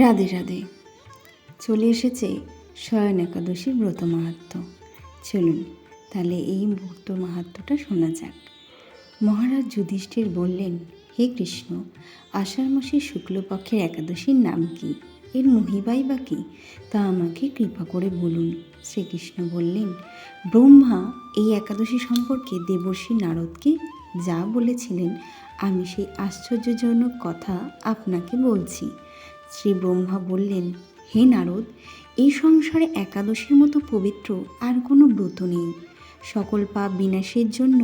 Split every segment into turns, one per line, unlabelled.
রাধে রাধে। চলে এসেছে শয়ন একাদশীর ব্রত মাহাত্ম্য। চলুন তাহলে এই ব্রত মাহাত্ম্যটা শোনা যাক। মহারাজ যুধিষ্ঠির বললেন, হে কৃষ্ণ, আষাঢ় মাসের শুক্লপক্ষের একাদশীর নাম কি? এর মহিমাই বা কী তা আমাকে কৃপা করে বলুন। শ্রীকৃষ্ণ বললেন, ব্রহ্মা এই একাদশী সম্পর্কে দেবর্ষি নারদকে যা বলেছিলেন আমি সেই আশ্চর্যজনক কথা আপনাকে বলছি। শ্রী ব্রহ্মা বললেন, হে নারদ, এই সংসারে একাদশীর মতো পবিত্র আর কোনো ব্রত নেই। সকল পাপ বিনাশের জন্য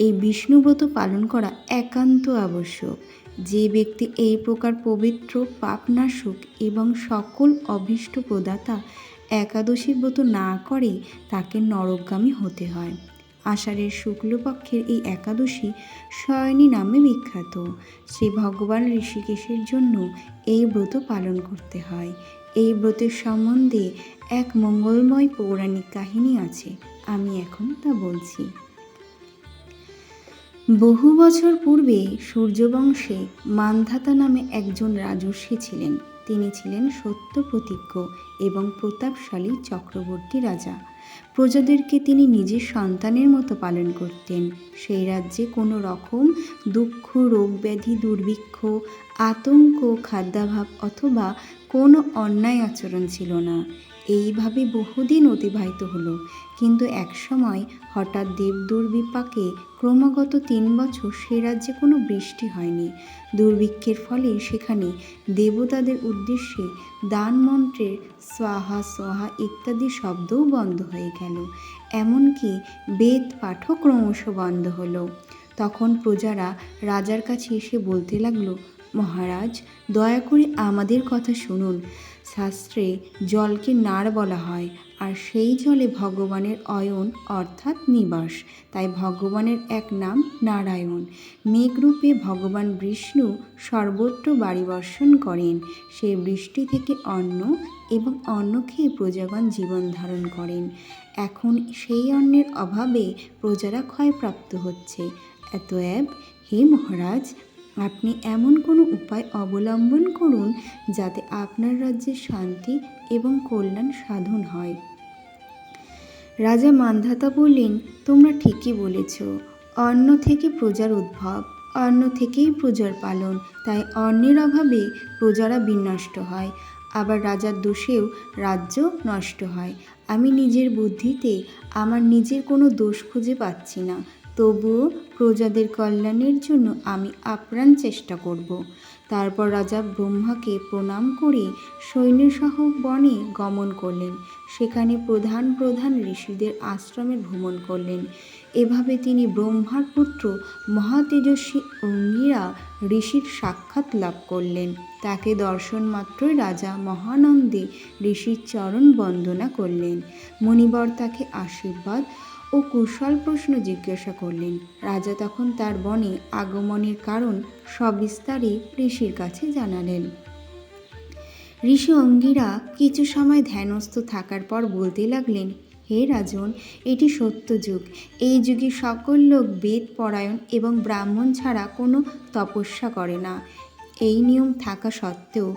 এই বিষ্ণুব্রত পালন করা একান্ত আবশ্যক। যে ব্যক্তি এই প্রকার পবিত্র পাপনাশক এবং সকল অভীষ্ট প্রদাতা একাদশী ব্রত না করে তাকে নরকগামী হতে হয়। আষাঢ়ের শুক্লপক্ষের এই একাদশী শয়নী নামে বিখ্যাত। শ্রী ভগবান ঋষিকেশের জন্য এই ব্রত পালন করতে হয়। এই ব্রতের সম্বন্ধে এক মঙ্গলময় পৌরাণিক কাহিনী আছে, আমি এখন তা বলছি। বহু বছর পূর্বে সূর্যবংশে মান্ধাতা নামে একজন রাজর্ষি ছিলেন। তিনি ছিলেন সত্য প্রতিজ্ঞ এবং প্রতাপশালী চক্রবর্তী রাজা। প্রজাদেরকে তিনি নিজের সন্তানের মতো পালন করতেন। সেই রাজ্যে কোনো রকম দুঃখ, রোগ ব্যাধি, দুর্ভিক্ষ, আতঙ্ক, খাদ্যাভাব অথবা কোনো অন্যায় আচরণ ছিল না। এইভাবে বহুদিন অতিবাহিত হলো। কিন্তু একসময় হঠাৎ দেব দুর্বিপাকে ক্রমাগত 3 বছর সে রাজ্যে কোনো বৃষ্টি হয়নি। দুর্ভিক্ষের ফলে সেখানে দেবতাদের উদ্দেশ্যে দান মন্ত্রের স্বাহা স্বাহা ইত্যাদি শব্দও বন্ধ হয়ে গেল। এমনকি বেদ পাঠও ক্রমশ বন্ধ হলো। তখন প্রজারা রাজার কাছে এসে বলতে লাগলো, মহারাজ, দয়া করে আমাদের কথা শুনুন। শাস্ত্রে জলকে নার বলা হয়, আর সেই জলে ভগবানের অয়ন অর্থাৎ নিবাস। তাই ভগবানের এক নাম নারায়ণ। মেঘরূপে ভগবান বিষ্ণু সর্বত্র বাড়ি বর্ষণ করেন। সেই বৃষ্টি থেকে অন্ন এবং অন্ন খেয়ে প্রজাগণ জীবন ধারণ করেন। এখন সেই অন্নের অভাবে প্রজারা ক্ষয়প্রাপ্ত হচ্ছে। অতএব হে মহারাজ, আপনি এমন কোনো উপায় অবলম্বন করুন যাতে আপনার রাজ্যে শান্তি এবং কল্যাণ সাধন হয়। রাজা মান্ধাতা বললেন, তোমরা ঠিকই বলেছ। অন্ন থেকে প্রজার উদ্ভব, অন্ন থেকেই প্রজার পালন। তাই অন্নের অভাবে প্রজারা বিনষ্ট হয়, আবার রাজার দোষেও রাজ্য নষ্ট হয়। আমি নিজের বুদ্ধিতে আমার নিজের কোনো দোষ খুঁজে পাচ্ছি না, তবুও প্রজাদের কল্যাণের জন্য আমি আপ্রাণ চেষ্টা করব। তারপর রাজা ব্রহ্মাকে প্রণাম করে সৈন্যসহ বনে গমন করলেন। সেখানে প্রধান প্রধান ঋষিদের আশ্রমে ভ্রমণ করলেন। এভাবে তিনি ব্রহ্মার পুত্র মহাতেজস্বী অঙ্গিরা ঋষির সাক্ষাৎ লাভ করলেন। তাকে দর্শন মাত্রই রাজা মহানন্দে ঋষির চরণ বন্দনা করলেন। মুনিবর তাকে আশীর্বাদ ও কুশল প্রশ্ন জিজ্ঞাসা করলেন। রাজা তখন তার বনে আগমনের কারণ সবিস্তারে ঋষির কাছে জানালেন। ঋষি অঙ্গিরা কিছু সময় ধ্যানস্থ থাকার পর বলতে লাগলেন, হে রাজন, এটি সত্য যুগ। এই যুগে সকল লোক বেদ পরায়ণ এবং ব্রাহ্মণ ছাড়া কোনো তপস্যা করে না। এই নিয়ম থাকা সত্ত্বেও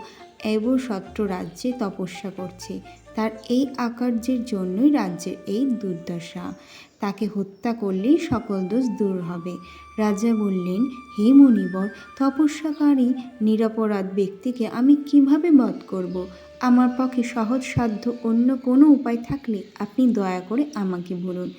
এবসত্র রাজ্যে তপস্যা করছে। তার এই আকার্যের জন্যই রাজ্যের এই দুর্দশা। তাকে হত্যা করলেই সকল দোষ দূর হবে। রাজা বললেন, হে মুনিবর, তপস্যাকারী নিরপরাধ ব্যক্তিকে আমি কিভাবে বধ করব? আমার পক্ষে সহজসাধ্য অন্য কোনো উপায় থাকলে আপনি দয়া করে আমাকে বলুন।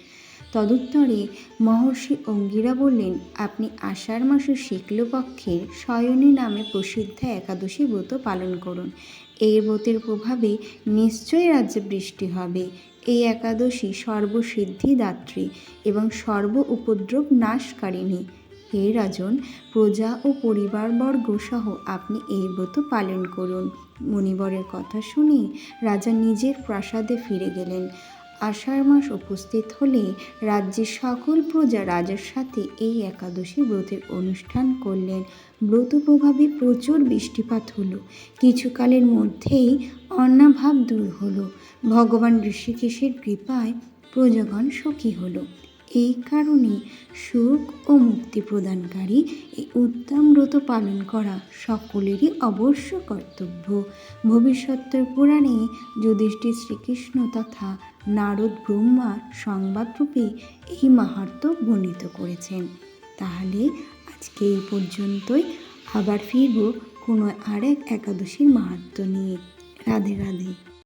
তদুত্তরে মহর্ষি অঙ্গিরা বললেন, আপনি আষাঢ় মাসের শুক্লপক্ষের শয়নী নামে প্রসিদ্ধ একাদশী ব্রত পালন করুন। এই ব্রতের প্রভাবে নিশ্চয়ই রাজ্যে বৃষ্টি হবে। এই একাদশী সর্বসিদ্ধিদাত্রী এবং সর্ব উপদ্রব নাশকারিণী। হে রাজন, প্রজা ও পরিবারবর্গ সহ আপনি এই ব্রত পালন করুন। মুনিবরের কথা শুনে রাজা নিজের প্রাসাদে ফিরে গেলেন। আষাঢ় মাস উপস্থিত হলে রাজ্যের সকল প্রজা রাজার সাথে এই একাদশী ব্রতের অনুষ্ঠান করলেন। ব্রত প্রভাবে প্রচুর বৃষ্টিপাত হলো। কিছুকালের মধ্যেই অন্নাভাব দূর হলো। ভগবান ঋষিকেশের কৃপায় প্রজাগণ সুখী হলো। এই কারণে সুখ ও মুক্তি প্রদানকারী এই উত্তম ব্রত পালন করা সকলেরই অবশ্য কর্তব্য। ভবিষ্যতের পুরাণে যুধিষ্ঠির শ্রীকৃষ্ণ তথা নারদ ব্রহ্মা সংবাদরূপে এই মাহাত্ম্য বর্ণিত করেছেন। তাহলে আজকে এই পর্যন্তই, আবার ফিরব কোনো আরেক একাদশীর মাহাত্ম্য নিয়ে। রাধে রাধে।